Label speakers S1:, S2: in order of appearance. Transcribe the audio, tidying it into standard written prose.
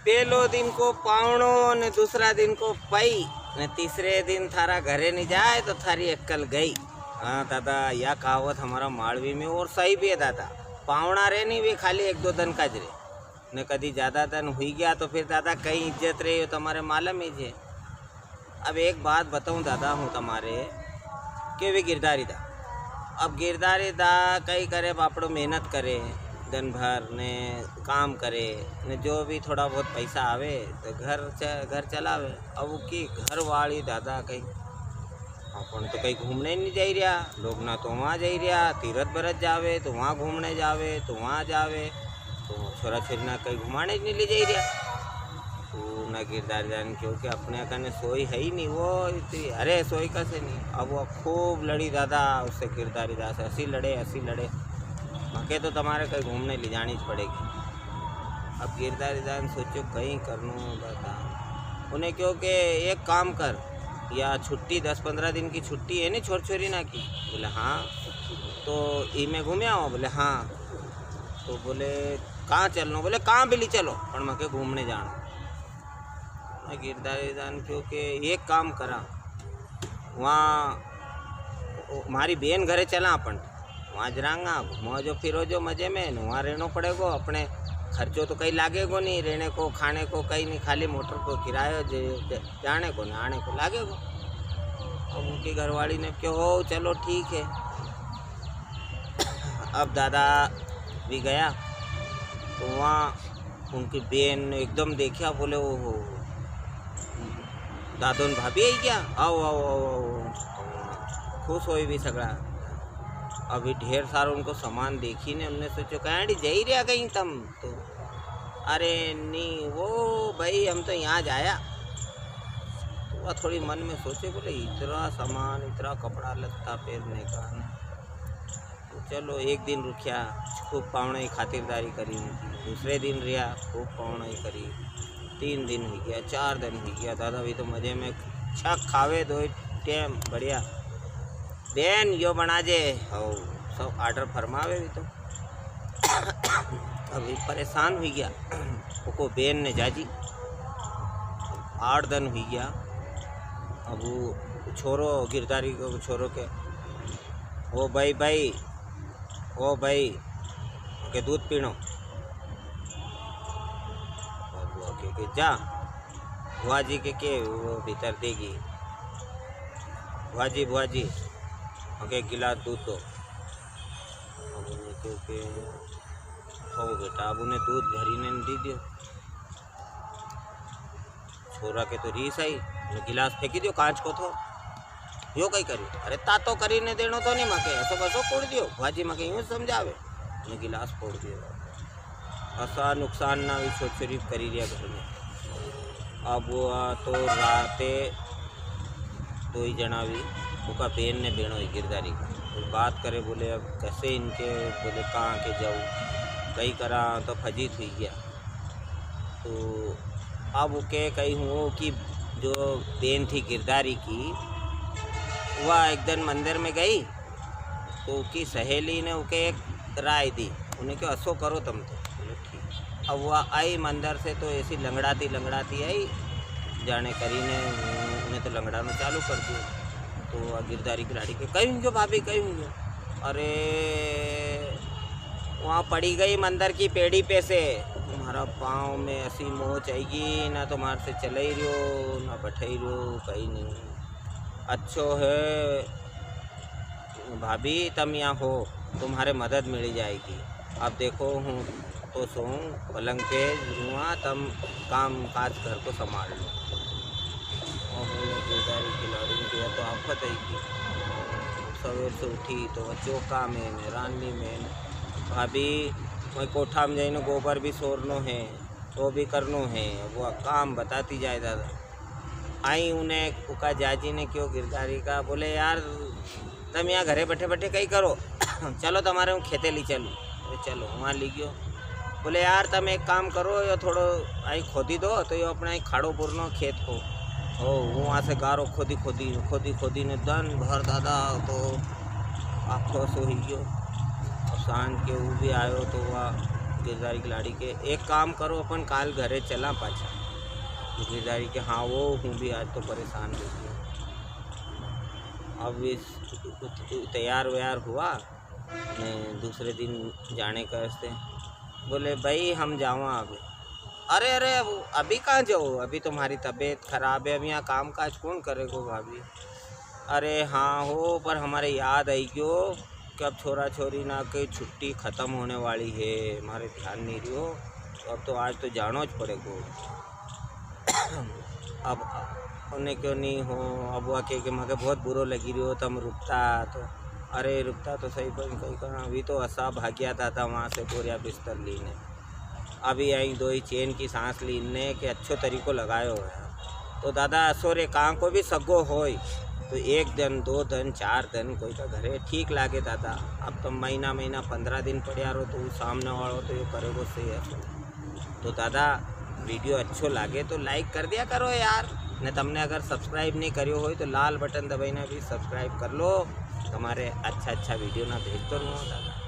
S1: पहलो दिन को पावणो ने दूसरा दिन को पई ने तीसरे दिन थारा घरे नहीं जाए तो थारी अक्कल गई। हाँ दादा, यह कहावत हमारा मालवी में और सही भी है दादा। पावणा रे नहीं वे खाली एक दो दिन का ज रे ने कदी ज़्यादा दिन हुई गया तो फिर दादा कहीं इज्जत रही हो तुम्हारे मालूम ही है। अब एक बात बताऊं दादा हूँ तुम्हारे कि वे गिरदारी दा, अब गिरदारी दा कई करे बापड़ो मेहनत करे दिन भर ने काम करे ने जो भी थोड़ा बहुत पैसा आवे तो घर चलावे। अब की घर वाली दादा कहीं अपन तो कहीं घूमने नहीं जा रहा, लोग ना तो वहाँ जा रहा, तीरथ बरत जावे तो वहाँ घूमने जावे तो वहाँ जावे, तो छोरा छोरी ना कहीं घुमाने नहीं ले जा रहा। तो ना गिरदार जान क्योंकि अपने कने सोई है ही नहीं वो इतनी, अरे सोई कैसे नहीं। अब वो खूब लड़ी दादा उससे गिरदारी दास, ऐसी लड़े मके तो तुम्हारे कहीं घूमने ले जानी पड़ेगी। अब गिरदारी दान सोचो कहीं करनू दादा उन्हें, क्योंकि एक काम कर या छुट्टी 10-15 दिन की छुट्टी है नहीं छोर छोरी ना की। बोले हाँ, तो ई में घूमे आओ। बोले हाँ, तो बोले कहाँ चलना? बोले कहाँ भी ले चलो पर मके घूमने जाना। गिरदारी दान क्योंकि एक काम करा, वहाँ हमारी बहन घरे चला अपन, वहाँ जरांगा घूमो जो फिरो जो मज़े में, वहाँ रहना पड़ेगो। अपने खर्चो तो कहीं लागेगो नहीं, रहने को खाने को कहीं नहीं, खाली मोटर को किराया जाने को न आने को लागेगो। अब उनकी घरवाली ने क्यों हो चलो ठीक है। अब दादा भी गया तो वहाँ उनकी बहन ने एकदम देखा, बोले ओ हो दादोन भाभी आई क्या, आओ आओ आओ आओ, खुश हो भी सगड़ा। अभी ढेर सारा उनको सामान देखी ने, हमने सोचो कहीं जा ही रहा कहीं तुम तो। अरे नहीं वो भाई हम तो यहाँ जाया। तो वह थोड़ी मन में सोचे, बोले इतना सामान इतना कपड़ा लगता पहनने का। तो चलो एक दिन रुकिया, खूब पावनाई खातिरदारी करी, दूसरे दिन रिया खूब पावनाई करी, 3 दिन हो गया, 4 दिन हो गया। दादा भी तो मज़े में छक खावे 2 टाइम बढ़िया। बेन यो बना जे और सब आर्डर फरमावे भी तो। अभी परेशान हो गया वो बेन ने जाजी 8 दिन हो गया। अब वो छोरो गिरदारी को छोरो के ओ भाई के दूध पीनो। के जा बुआ जी के वो भीतर देगी, बुआ जी ओके गिलास दूध दो। अब उन्हें क्योंकि हो बेटा, अब उन्हें दूध भरी ने दी दियो। छोरा के तो रीस आई, गिलास फेंकी दियो कांच को तो यो कहीं करी। अरे तातो करी ने देनो तो नहीं मके ऐसो कसो फोड़ दियो। भाजी मके यूँ समझावे, उन्हें गिलास फोड़ दियो। ऐसा नुकसान ना भी छोरी करी रिया घर में। अब वो तो राते 2 ही जना भी उनका बेन ने बेनो गिरदारी का तो बात करे, बोले अब कैसे इनके, बोले कहाँ के जाऊँ कहीं करा तो फजीत हुई गया। तो अब उके कहीं हुआ कि जो बेन थी गिरदारी की वह एक दिन मंदिर में गई तो उसकी सहेली ने उके एक राय दी, उन्हें क्यों असो करो तुम तो। बोले ठीक। अब वह आई मंदिर से तो ऐसी लंगड़ाती आई, जाने करी ने उन्हें तो लंगड़ाना चालू कर दिया। तो गिरदारी की लाड़ी के कहीं जो भाभी कहीं, अरे वहाँ पड़ी गई मंदिर की पेड़ी पे से, तुम्हारा पाँव में ऐसी मोच आएगी ना, तुम्हारे से चले ही रहो ना बैठे ही रहो कहीं नहीं। अच्छो है भाभी तुम यहाँ हो, तुम्हारे मदद मिल जाएगी। अब देखो हूँ तो सोऊं पलंग पे जुआ, तुम काम काज घर को संभाल लो। और गिरदारी की लाड़ी में किया तो आफत है कि सवेर से उठी तो वह चौका में रानी में भाभी वही कोठा में जाइनो गोबर भी सोरनो है तो भी करनो है, वो काम बताती जाए दादा। आई उन्हें उका जाजी ने क्यों गिरदारी का, बोले यार तुम यहाँ घरे बैठे कहीं करो चलो तुम्हारे खेते ली चलो। चलो वहाँ ली गयो। बोले यार तुम एक काम करो, यो थोड़ो आई खोदी दो तो यो अपना खाड़ो पुरनो खेत को हो, वहाँ से गारो खोदी ने दन भर दादा तो आँखों से ही गयो। और सांझ के वो भी आयो तो वह गिरधारी की लाड़ी के एक काम करो, अपन काल घरे चला पाछा। गिरधारी के हाँ वो हूँ भी आज तो परेशान रहती हूँ। अब इस तैयार व्यार हुआ ने दूसरे दिन जाने का रास्ते बोले भाई हम जावा अभी। अरे अरे अभी कहाँ जाओ, अभी तुम्हारी तबीयत खराब है, अभी यहाँ काम काज कौन करेगा भाभी। अरे हाँ हो, पर हमारे याद आई क्यों कि अब छोरा छोरी ना की छुट्टी ख़त्म होने वाली है, हमारे ध्यान नहीं रही हो, तो अब तो आज तो जाना ज पड़ेगा। अब उन्हें क्यों नहीं हो, अब वह के मगे बहुत बुरो लगी रही हो, तुम रुकता तो अरे रुकता तो सही, पर कहीं कहा अभी तो असा भाग्या था वहाँ से बोरिया बिस्तर लीने, अभी आई दो ही चैन की सांस लीने के अच्छो तरीको लगायो है। तो दादा असोरे कहाँ को भी सगो होय तो 1 दिन 2 दिन 4 दिन कोई का घरे ठीक लागे दादा। अब तो महीना 15 दिन पड़िया रहो तो सामने वालों तो ये करेगो सही है। तो दादा वीडियो अच्छो लागे तो लाइक कर दिया करो यार, ने तुमने अगर सब्सक्राइब नहीं करियो हो तो लाल बटन दबाई ना भी सब्सक्राइब कर लो, तुम्हारे अच्छा वीडियो ना भेजते रहो दादा।